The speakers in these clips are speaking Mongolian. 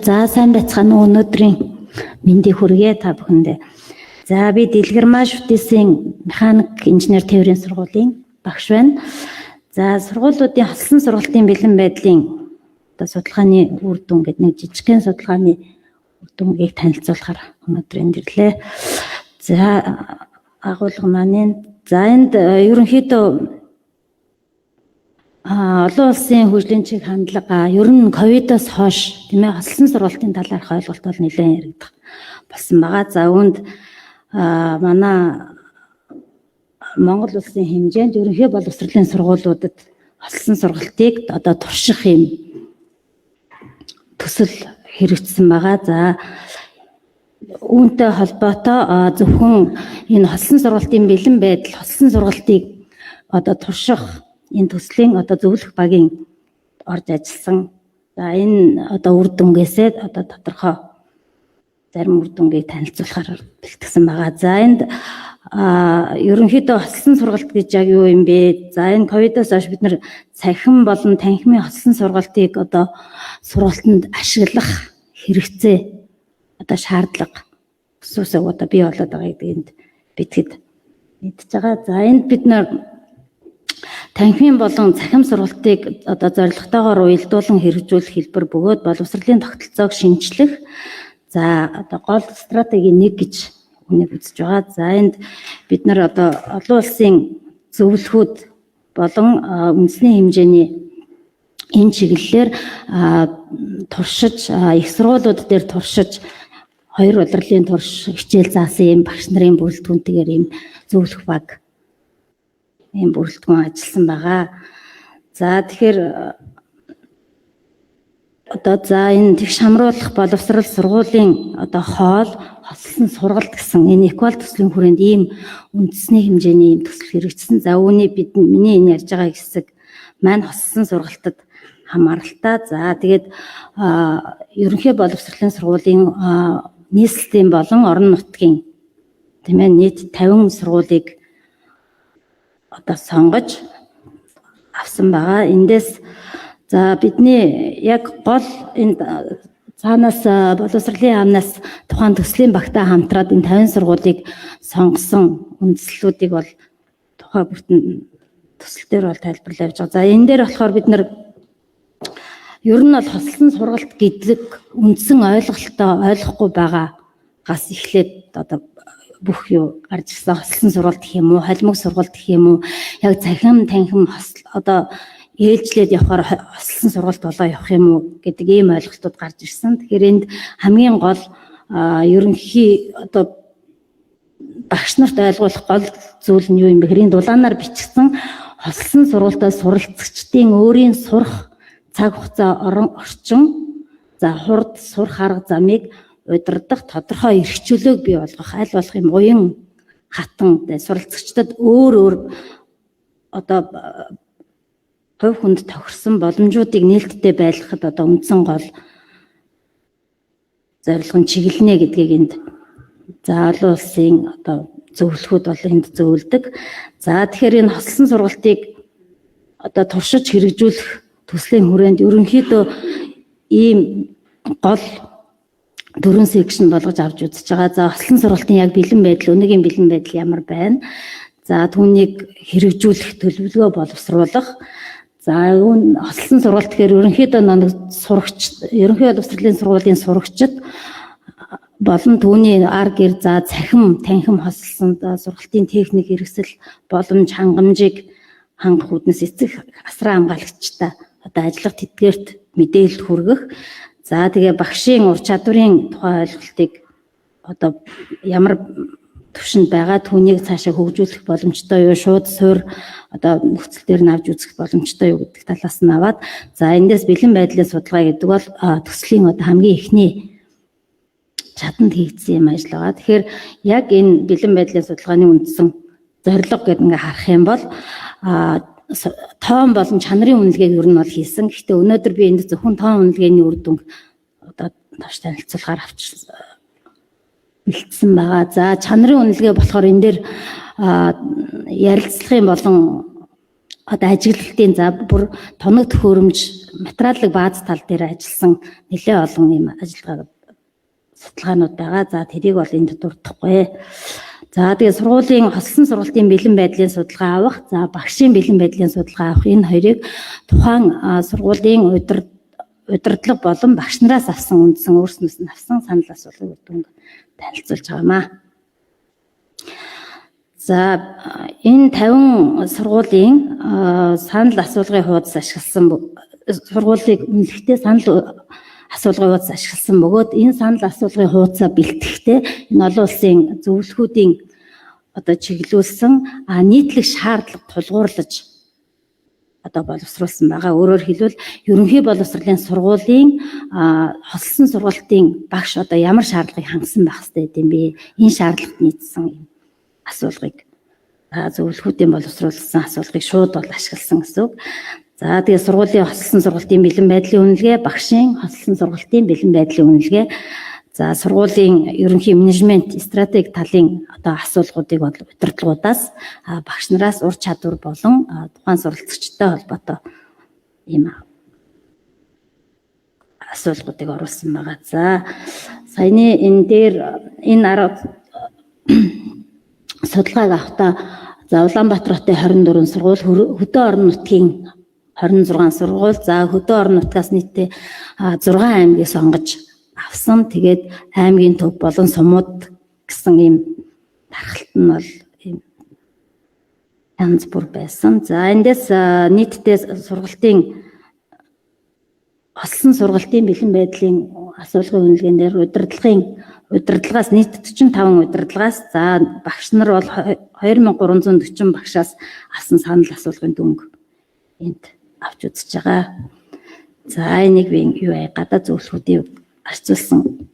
За сайн байцгаана уу өнөөдрийн мэндийг хүргэе та бүхэндээ. За би Дэлгэрмаш Үтээсийн механик инженер тээврийн сургуулийн багш байна. За сургуулиудын халсан сургалтын бэлэн байдлын судалгааны үр дүн гэдэг нэг жижигхэн судалгааны үр дүнгийг танилцуулахаар өнөөдөр энд ирлээ. За агуулга маань за энд ерөнхийдөө олон улсын хөгжлийн чиг хандлага ер нь ковидоос хойш тийм ээ халсан сургалтын талаарх ойлголт бол нэлээд яригдах болсон байгаа. За үүнд манай Монгол улсын хэмжээнд ерөнхий боловсролын сургуулиудад халсан сургалтыг одоо турших юм төсөл хэрэгжсэн байгаа. За үүнтэй холбоотой зөвхөн энэ халсан сургалтын бэлэн байдал, халсан сургалтыг одоо турших энэ төслийн одоо зөвлөх багийн орж ажилласан. За энэ одоо үр дүнгээсээ одоо тодорхой зарим үр дүнгийг танилцуулахаар бэлтгэсэн байгаа. За энд ерөнхийдөө халсан сургалт гэж яг юу юм бэ? За энэ ковидоос хойш бид нар цахим болон танхимын халсан сургалтыг одоо сургалтанд ашиглах хэрэгцээ одоо шаардлага өсөөсөө одоо бий болоод байгаа гэдгийг битгэд мэдж байгаа. За энд бид нар танхимын болон цахим сургалтыг одоо зорилготойгоор уялдуулан хэрэгжүүлэх хэлбэр бөгөөд боловсролын тогтолцоог шинжлэх за одоо гол стратеги 1 гэж үнийг үзэж байгаа. За энд бид нар одоо олон улсын зөвлөхүүд болон үндэсний хэмжээний энэ чиглэлээр туршиж их сургуулиуд дээр туршиж хоёр удирлын турш хичээл заасан юм багш нарын бүрэлдэхүүнтэйгээр ийм зөвлөх баг ийм бүрэлдэхүүн ажилласан байгаа. За тэгэхээр одоо за энэ тэгш хамруулах боловсрол сургуулийн одоо хоол хослон сургалт гэсэн энэ эквал төслийн хүрээнд ийм үндэсний хэмжээний ийм төсөл хэрэгжсэн. За үүний миний энэ ярьж байгаа хэсэг маань хослон сургалтад хамааралтай. За тэгээд ерөнхий боловсролын сургуулийн нийслэлийн болон орон нутгийн тийм ээ нийт 50 сургуулийг одоо сонгож авсан байгаа. Эндээс за бидний яг гол энэ цаанаас боловсролын яамнаас тухайн төслийн багтаа хамтраад энэ 50 сургуулийг сонгосон үндэслэлүүдийг бол тухай бүртэн төсөл дээр бол тайлбарлаж явж байгаа. За энэ дээр болохоор бид нар ер нь бол хослон сургалт гэдэг үндсэн ойлголтоо ойлгохгүй байгаагаас эхлээд одоо бүх юу гарч ирсэн хослон сургалт гэх юм уу, холимог сургалт гэх юм уу, яг цахим танхим одоо ээлжлээд явахаар хослон сургалт болоо явах юм уу гэдэг ийм ойлголтууд гарч ирсэн. Тэгэхээр энд хамгийн гол ерөнхий одоо багш нарт ойлгуулах гол зүйл нь юу юм бэ гэхээр дулаанаар бичсэн хослон сургалтаас суралцагчдын өөрийн сурах цаг хугацаа орчин за хурд сурах арга замыг удирдах тодорхой эрхчлөлөөг бий болгох аль болох юм уян хатан суралцагчдад өөр одоо хувь хүнд тохирсон боломжуудыг нээлттэй байлгахад одоо үндсэн гол зорилго нь чиглэнэ гэдгийг энд за олон улсын одоо зөвлөхүүд бол энд зөвлөдөг. За тэгэхээр энэ хослон сургалтыг одоо туршиж хэрэгжүүлэх төслийн хүрээнд ерөнхийдөө ийм гол 4 секшн болгож авч үзэж байгаа. За хослон сургалтын яг бэлэн байдал, өнөөгийн бэлэн байдал ямар байна? За түүнийг хэрэгжүүлэх төлөвлөгөө боловсруулах. За хослон сургалт гэхээр ерөнхийдөө ерөнхий боловсролын сургуулийн сурагчид болон түүний ар гэр за цахим танхим хослонд сургалтын техник хэрэгсэл боломж хангамжийг хангах үүднээс эцэг асран хамгаалагчтай одоо ажиллах тэтгэрт мэдээлэл хүргэх. За тэгээ багшийн ур чадварын тухай ойлголтыг одоо ямар төвшөнд байгаа түүнийг цаашаа хөгжүүлэх боломжтой юу, шууд суур одоо нөхцөл дээр нь авч үзэх боломжтой юу гэдэг талаас нь аваад за эндээс бэлэн байдлын судалгаа гэдэг бол төслийн одоо хамгийн эхний чаданд хийгдсэн юм ажил байгаа. Тэгэхээр яг энэ бэлэн байдлын судалгааны үндсэн зорилго гэдэг ингээ харах юм бол тоон болон чанарын үнэлгээг ер нь бол хийсэн. Гэхдээ өнөөдөр би энд зөвхөн тоон үнэлгээний үр дүнг одоо тоош танилцуулахаар авчирсан бэлдсэн байгаа. За чанарын үнэлгээ болохоор энэ дээр ярилцлагын болон одоо ажиглалтын за бүр тоног төхөөрөмж материалын бааз тал дээр ажилласан нэлээд олон юм судалгаанууд байгаа. За тэрийг бол энд дурдахгүй. За тэгээ сургуулийн хослон сургалтын бэлэн байдлын судалгаа авах, за багшийн бэлэн байдлын судалгаа авах энэ хоёрыг тухайн сургуулийн удирдлага болон багш нараас авсан үндсэн өөрснөөс нь авсан санал асуулгыг үдэн танилцуулж байгаамаа. За энэ 50 сургуулийн санал асуулгын хуудас ашигласан сургуулийг үнэлэхдээ санал асуулгын хуудас ашигласан бөгөөд энэ санал асуулгын хуудасаа бэлтгэхдээ энэ олон улсын зөвлөхүүдийн чиглүүлсэн нийтлэг шаардлага тулгуурлаж боловсруулсан байгаа. Өөрөөр хэлбэл ерөнхий боловсролын сургуулийн хослсон сургалтын багш ямар шаардлагыг хангасан байх ёстой гэдэм бэ? Энэ шаардлагад нийцсэн юм асуулгыг зөвлөхүүдийн боловсруулсан асуулгыг шууд ашигласан гэсэн үг. За тэгээ сургуулийн хослсон сургалтын бэлэн байдлын үнэлгээ, багшийн хослсон сургалтын бэлэн байдлын үнэлгээ, за сургуулийн ерөнхий менежмент стратеги талын асуулгуудыг удирдлагуудаас багш нараас ур чадвар болон тухайн суралцагчтай холбоотой ийм асуулгуудыг оруулсан байгаа. За саяны энэ дээр энэ арга судалгааг авахдаа за Улаанбаатар хотын 24 сургууль, хөдөө орон нутгийн 26 сургууль, за хөдөө орон нутгаас нийтдээ 6 аймгийг сонгож авсан. Тэгээд аймгийн төв болон сумууд гэсэн ийм тархалт нь бол ийм янз бүр байсан. За эндээс нийтдээ сургалтын хослон сургалтын бэлэн байдлын асуулгын үнэлгээнд дээр удирдлагаас нийт 45 удирдлагаас за багш нар бол 2340 багшаас авсан санал асуулгын дүнг энд авч үзэж байгаа. За энийг би юу гадаад зөвлөхүүдийн арчилсан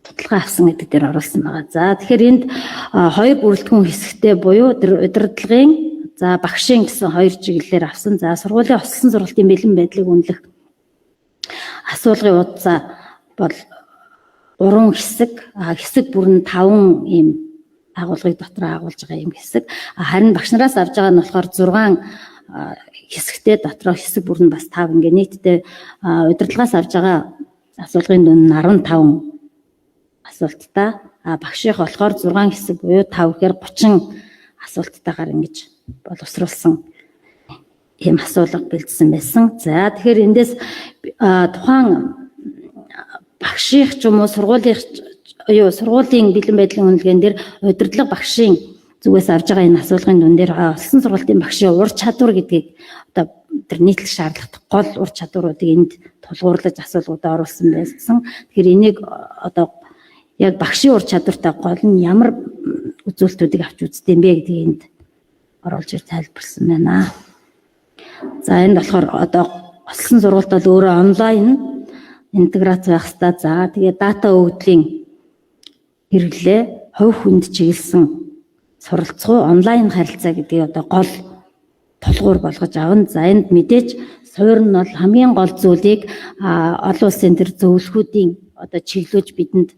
судалгаа авсан гэдэг дээр оруулсан байгаа. За тэгэхээр энд хоёр бүрэлдэхүүн хэсэгтэй буюу удирдлагын за багшийн гэсэн хоёр чиглэлээр авсан. За сургуулийн хослсон сургалтын бэлэн байдлыг үнэлэх асуулгын удаа бол 3 хэсэг бүр нь 5 ийм агуулгыг дотор агуулж байгаа юм хэсэг. Харин багш нараас авж байгаа нь болохоор 6 хэсэгтэй дотроо хэсэг бүр нь бас 5 ингээ нийтдээ удирдлагаас авж байгаа асуулгын дүн нь 15 асуулттай. Багшийнх болохоор 6 хэсэг буюу 5 гэхээр 30 асуулттайгаар ингэж боловсруулсан ийм асуулга бэлдсэн байсан. За тэгэхээр эндээс тухайн багшийнх ч юм уу сургуулийн бэлэн байдлын үнэлгээнд дээр удирдлага багшийн зүгээс авж байгаа энэ асуулгын дүн дээр олсон сургалтын багшийн ур чадвар гэдгийг тэр нийтлэг шаардлагатай гол ур чадваруудыг энд тулгуурлаж асуулгуудад оруулсан байсан. Тэгэхээр энийг яг багшийн ур чадвартай гол нь ямар үзүүлэлтүүдийг авч үздэг юм бэ гэдгийг энд оруулж тайлбарласан байна. За энд болохоор олсон сургалт бол өөрөө онлайн интеграц байх хэрэгтэй. За тэгээ дата өгөгдлийн хэрэглээ хувь хүнд чиглэсэн суралцгуу онлайн харилцаа гэдгийг гол тулгуур болгож авна. За энд мэдээж суур нь бол хамгийн гол зүйлийг олон улсын төр зөвлөхүүдийн чиглүүлж бидэнд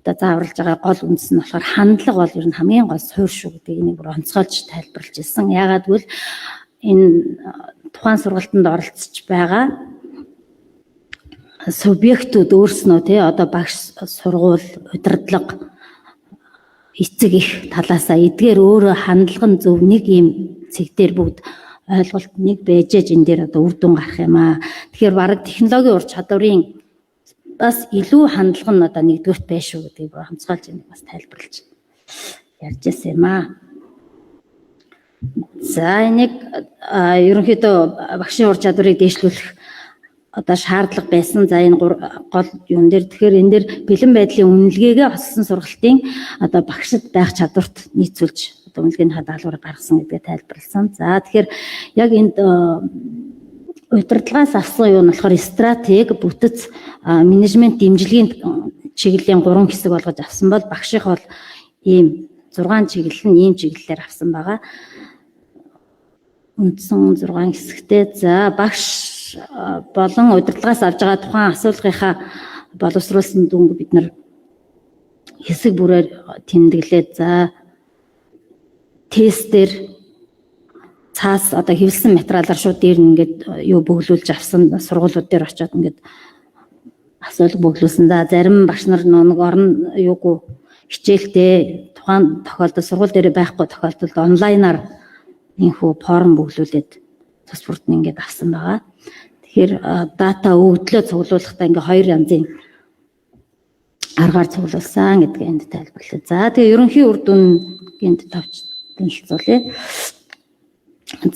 зааварлаж байгаа гол үндэс нь болохоор хандлага бол ер нь хамгийн гол суур шүү гэдгийг энийг бүр онцгойлж тайлбарлаж ирсэн. Яагаад гэвэл энэ тухайн сургалтанд оролцож байгаа субъектүүд өөрснөө багш, сургууль, удирдлага, эцэг их талаасаа эдгээр өөрөө хандлага нь зөв нэг юм цэг дээр бүгд ойлголт нэг байжээж энэ дээр үр дүн гарах юм аа. Тэгэхээр бараг технологийн ур чадварын бас илүү хандлага нь нэгдүгürt байх шүү гэдгийг онцгойлж энийг бас тайлбарлаж ярьж байсан юм аа. За энийг ерөнхийдөө багшийн ур чадварыг дээшлүүлэх шаардлага байсан. За энэ гол юм дээр тэгэхээр энэ дээр бэлэн байдлын үнэлгээгээ олсон сургалтын багшид байх чадварт нийцүүлж үнэлгээний даалгаврыг гаргасан гэдгээ тайлбарласан. За тэгэхээр яг энд удирдлагаас авсан юу нь болохоор стратеги, бүтэц, менежмент дэмжлэгийн чиглэлийн 3 хэсэг болгож авсан бол багшийнх бол ийм 6 чиглэл нь ийм чиглэлээр авсан байгаа. Үндсэн 6 хэсэгтэй. За багш болон удирдлагаас авж байгаа тухайн асуулгынхаа боловсруулсан дүнг бид нар хэсэг бүрээр тэмдэглээд за тестээр цаас одоо хэвлсэн материалаар шууд дээр нь ингээд юу бөглүүлж авсан сургуулиуд дээр очиод ингээд асуулга бөглүүлсэн. За зарим багш нар нэг орон юугүй хичээлдээ тухайн тохиолдолд сургууль дээр байхгүй тохиолдолд онлайнаар инхүү форм бөглүүлээд цус бүрд нь ингээд авсан байгаа. Тэгэхээр дата өгдлөө цуглуулахдаа ингээ хоёр янзын аргаар цуглуулсан гэдгийг энд тайлбарлая. За тэгээ ерөнхий үр дүнгийн тавч танилцуулъя.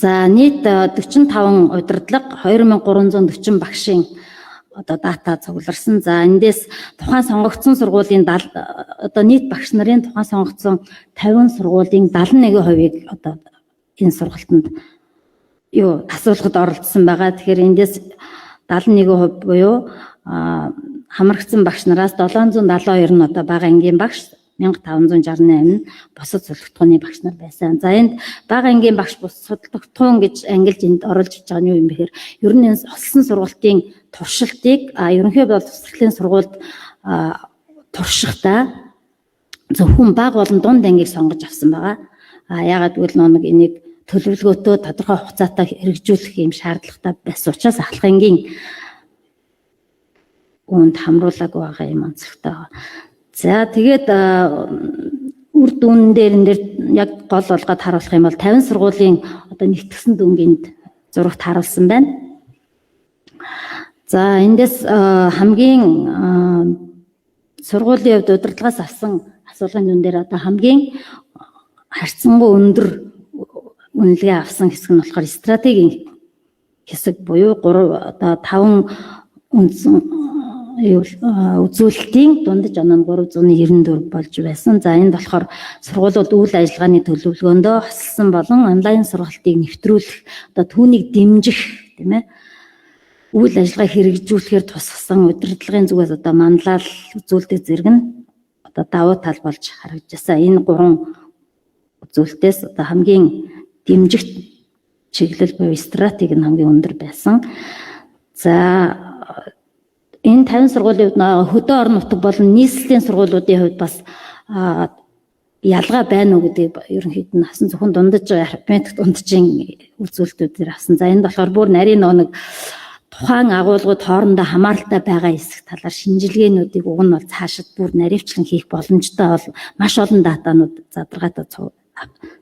За нийт 45 удирдлага 2340 багшийн одоо дата цугларсан. За эндээс тухайн сонгогдсон сургуулийн одоо нийт багш нарын тухайн сонгогдсон 50 сургуулийн 71%-ийг одоо энэ сургалтанд юу асуулгад оролцсон байгаа. Тэгэхээр эндээс 71% буюу хамрагдсан багш нараас 772 нь одоо бага ангийн багш, 1568 нь бусад судалгатгууны багш нар байсан. За энд бага ангийн багш бус судалгатгуун гэж ангилж энд оруулж байгаа нь юу юм бэхээр ер нь энэ олсон сургалтын туршилтыг ерөнхий боловсролын сургуульд туршихдаа зөвхөн бага болон дунд ангийг сонгож авсан байгаа. Яагаад гэвэл нэг энийг төлөвлөгөөтөө тодорхой хугацаатай хэрэгжүүлэх юм шаардлагатай байсан учраас ахлах ангийн үүнд хамруулаагүй байгаа юм онцлогтой байгаа. За тэгээд үр дүн дээр яг гол болгоод харуулах юм бол 50 сургуулийн одоо нэгтгэсэн дүнгийн зурагт харуулсан байна. За эндээс хамгийн сургуулийн хувьд удирдлагаас авсан асуулгын дүн дээр одоо хамгийн харьцангуй өндөр үнэлгээ авсан хэсэг нь болохоор стратегийн хэсэг буюу 5 үндсэн үзүүлэлтийн дундаж оноо нь 394 болж байсан. За энд болохоор сургуулиуд үйл ажиллагааны төлөвлөгөөндөө хослсон болон онлайн сургалтыг нэвтрүүлэх одоо түүнийг дэмжих тийм ээ үйл ажиллагаа хэрэгжүүлэхээр тусгасан удирдлагын зүгээс одоо манлал үзүүлдэг зэрэг нь одоо давуу тал болж харагдажсэн. Энэ 3 үзүүлэлтээс одоо хамгийн дэмжих чиглэл буюу стратеги нь хамгийн өндөр байсан. За энэ 50 сургуулийн хувьд хөдөө орон нутаг болон нийслэлийн сургуулиудын хувьд бас ялгаа байна уу гэдэг ерөнхийд нь хасан зөвхөн дундаж арифметик дунджийн үзүүлэлтүүдээр авсан. За энэ болохоор бүр нарийн нэг тухайн агуулгууд хоорондоо хамааралтай байгаа хэсэг талаар шинжилгээнүүдийг уг нь бол цаашид бүр наривчлан хийх боломжтой бол маш олон датанууд задрагаатаа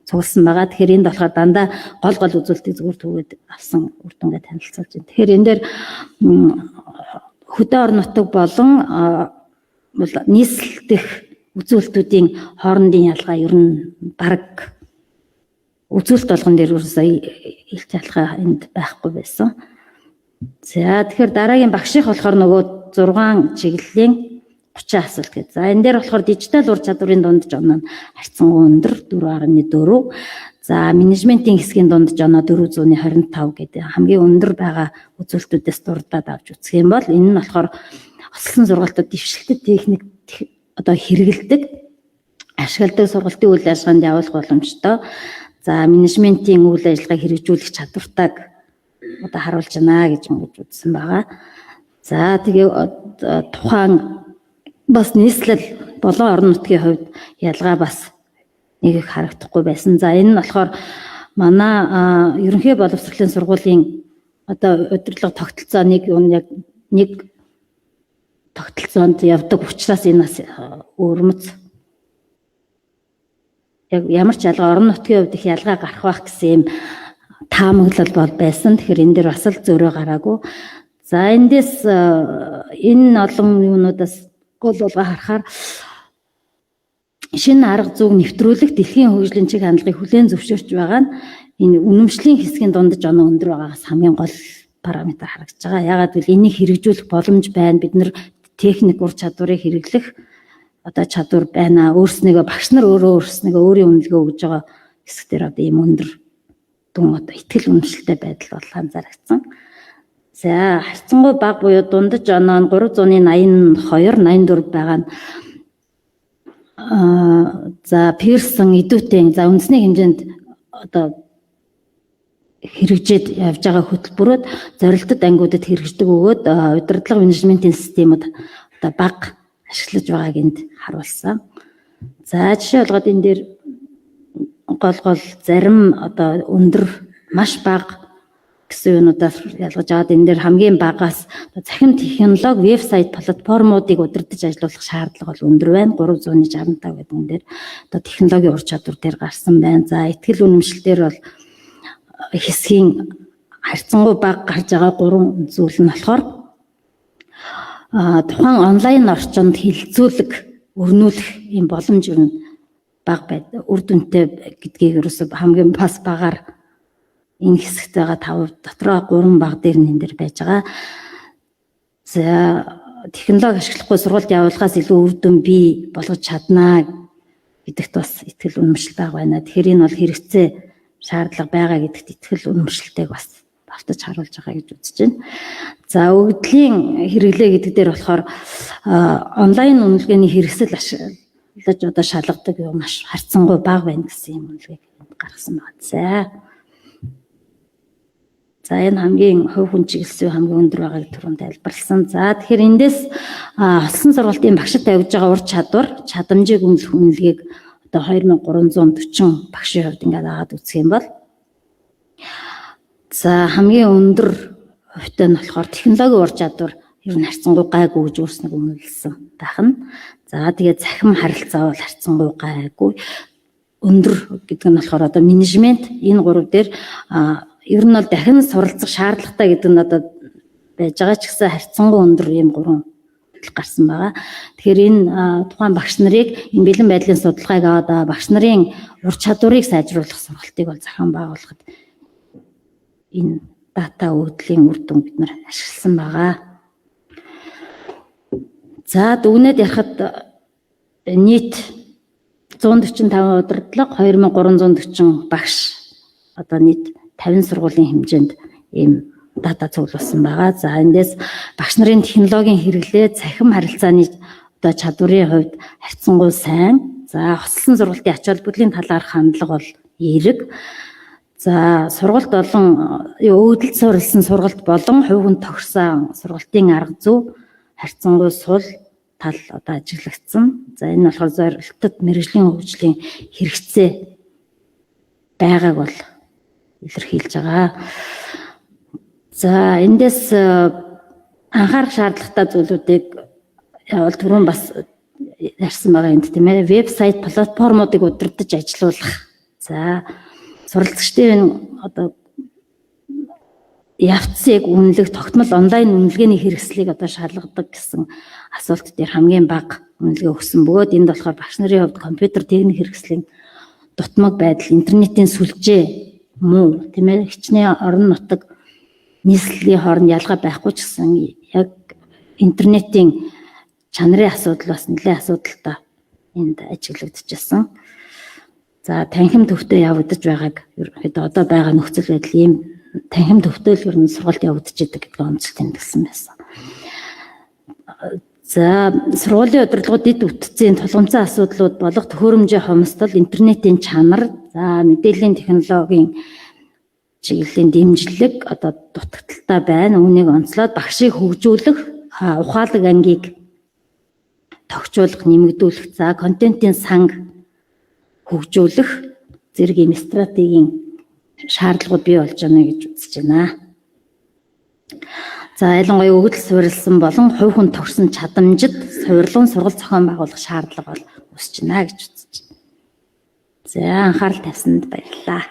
цугласан байгаа. Тэгэхээр энд болохоор дандаа гол үзүүлэлтийг зүгээр түгээд авсан үр дүнгээ танилцуулж байна. Тэгэхээр энэ дээр хөдөө орон нутаг болон нийслэлдэх үзүүлэлтүүдийн хоорондын ялгаа ер нь бараг үзүүлэлт болгон дээр ерөөсөө илт ялгаа энд байхгүй байсан. За тэгэхээр дараагийн багших болохоор нөгөө 6 чиглэлийн 30 асуулт гэдэг. За энэ дээр болохоор дижитал ур чадварын дундаж оноо нь харьцангуй өндөр 4.4. За менежментийн хэсгийн дундаж оноо 425 гэдэг хамгийн өндөр байгаа үзүүлэлтүүдээс дурдаад авч үзэх юм бол энэ нь болохоор олсон сургалтууд дэвшилтэд техник одоо хэрэгэлдэг, ашигладаг сургалтын үйл ажиллагаанд явуулах боломжтой. За менежментийн үйл ажиллагааг хэрэгжүүлэх чадвартайг одоо харуулж байна гэж үзсэн байгаа. За тэгээ тухайн бас нийслэл болон орон нутгийн хувьд ялгаа бас нэг их харагдахгүй байсан. За энэ нь болохоор манай ерөнхий боловсролын сургуулийн одоо удирдлага тогтолцооныг яг нэг тогтолцоонд явдаг учраас энэ бас өрмөц яг ямар ч ялгаа орон нутгийн хувьд их ялгаа гарах байх гэсэн юм таамаглал бол байсан. Тэгэхээр энэ дээр бас л зөөрөө гараагүй. За эндээс энэ олон юунуудаас гол болгоо харахаар шинэ арга зүйг нэвтрүүлэх дэлхийн хөгжлийн чиг хандлагыг хүлээн зөвшөөрч байгаа нь энэ үнэмшлийн хэсгийн дундаж оноо өндөр байгаагаас хамгийн гол параметр харагдаж байгаа. Яагаад гэвэл энийг хэрэгжүүлэх боломж байна. Бид нэр техник ур чадварыг хэрэглэх одоо чадвар байна. Өөрснийгөө багш нар өөрснийгөө өөрийн үнэлгээ өгж байгаа хэсгээр одоо ийм өндөр дүн одоо ихтгэл үнэмшилтэй байдал бол анзаарагдсан. За харьцангуй бага буюу дундаж оноо нь 382 байгаа нь за Пирсон идүүтэн за үндэсний хэмжээнд одоо хэрэгжээд явж байгаа хөтөлбөрөд зорилттой ангиудад хэрэгждэг өгөөд удирдлага менежментийн системүүд одоо бага ашиглаж байгааг энд харуулсан. За жишээ болгоод энэ дээр гол зарим одоо өндөр маш бага гэсэн юунуудаас ялгаж аваад энэ дээр хамгийн багаас захин технологи вебсайт платформуудыг удирдах ажиллуулах шаардлага бол өндөр байна. 365 гэдэг энэ дээр одоо технологийн ур чадвар дээр гарсан байна. За ихтгэл үнэмшил дээр бол хэсгийн харьцангуй бага гарч байгаа 3 зүйл нь болохоор тухайн онлайн орчинд хилцүүлэг өрнүүлэх юм боломж юу нь бага байдаг. Үр дүнтэй гэдгийг ерөөсөө хамгийн бас багаар энэ хэсэгт байгаа 5 дотроо 3 баг дээр нь энэ дээр байж байгаа. За технологи ашиглахгүй сургалт явуулахаас илүү үр дүн бий болгож чаднаа гэдэгт бас итгэл үнэмшил бага байна. Тэгэхээр энэ бол хэрэгцээ шаардлага байгаа гэдэгт итгэл үнэмшилтэйг бас давтаж харуулж байгаа гэж үзэж байна. За өгөгдлийн хэрэглээ гэдэг дээр болохоор онлайн үнэлгээний хэрэгсэл ашиглаж одоо шалгадаг юм маш харьцангуй бага байна гэсэн юм үнэлгээг гаргасан байна. За энэ хамгийн хувь хүн чиглэсэн хамгийн өндөр байгааг түрүүн тайлбарласан. За тэгэхээр эндээс олсон сургалтын багшид тавьж байгаа ур чадвар, чадамжийг үнэлэх үнэлгээг одоо 2340 багшийн хувьд ингээд аваад үзэх юм бол за хамгийн өндөр хувьтай нь болохоор технологийн ур чадвар ер нь харьцангуй гайгүй гэж өөрснөө үнэлсэн байх нь. За тэгээд захим харилцаа бол харьцангуй гайгүй өндөр гэдэг нь болохоор одоо менежмент энэ 3 дээр ер нь бол дахин суралцах шаардлагатай гэдэг нь одоо байж байгаа ч гэсэн харьцангуй өндөр ийм 3 гарсан байгаа. Тэгэхээр энэ тухайн багш нарыг энэ бэлэн байдлын судалгааг аваад багш нарын ур чадварыг сайжруулах сургалтыг бол зохион байгуулахад энэ дата өгөгдлийн үр дүн бид нар ашигласан байгаа. За дүгнээд ярихад нийт 145 удирдлага 2340 багш одоо нийт 50 сургуулийн хэмжээнд ийм дата цуглуулсан байгаа. За эндээс багш нарын технологийн хэрэглээ, цахим харилцааны одоо чадварын хувьд харьцангуй сайн. За хослолсон сургалтын ач холбогдлын талаар хандлага бол эерэг. За сургалт болон өвдөлт суурилсан сургалт болон хувь хүн тохирсон сургалтын арга зүй харьцангуй сул тал одоо ажиглагдсан. За энэ болохоор зорилттой мэргэжлийн хөгжлийн хэрэгцээ байгааг бол илэрхийлж байгаа. За эндээс анхаарах шаардлагатай зүйлүүдийг явал түрүүн бас ярьсан байгаа юм тийм ээ. Вебсайт платформуудыг удирдах ажиллуулах. За суралцагчдын одоо явцыг үнэлэх тогтмол онлайн үнэлгээний хэрэгслийг одоо шалгадаг гэсэн асуулт дээр хамгийн бага үнэлгээ өгсөн бөгөөд энд болохоор багш нарын хувьд компьютер техник хэрэгслийн дутмаг байдал, интернетийн сүлжээ муу тийм ээ, хичнээн орон нутаг нийслэлийн хооронд ялгаа байхгүй ч гэсэн яг интернетийн чанарын асуудал бас нэлээд асуудалтай энд ажиглагдчихсан. За танхим төвтэй явагдаж байгааг ерөнхийдөө одоо байгаа нөхцөл байдал ийм танхим төвтэй л ер нь сургалт явагдаж идэг гэдгийг онцлог тэмдэглэсэн байсан. За сургуулийн удирдлагууд эд үтцийн тулгымцсан асуудлууд болох төхөөрөмжийн хомсдол, интернетийн чанар, за мэдээллийн технологийн чиглэлийн дэмжлэг одоо дутагдaltaй байна. Үүнийг онцлоод багшийг хөгжүүлэх, ухаалаг ангийг тогтжуулах, нэмэгдүүлэх, за контентын санг хөгжүүлэх зэрэг ийм стратегийн шаардлагууд бий болж байна гэж үзэж байна. За ялангуяа өгөгдөл суурилсан болон хувь хүн тогтсон чадамжид суйрлан сургалт зохион байгуулах шаардлага бол үүсэж байна гэж үзэж байна. За анхаарал тавьсанд баярлалаа.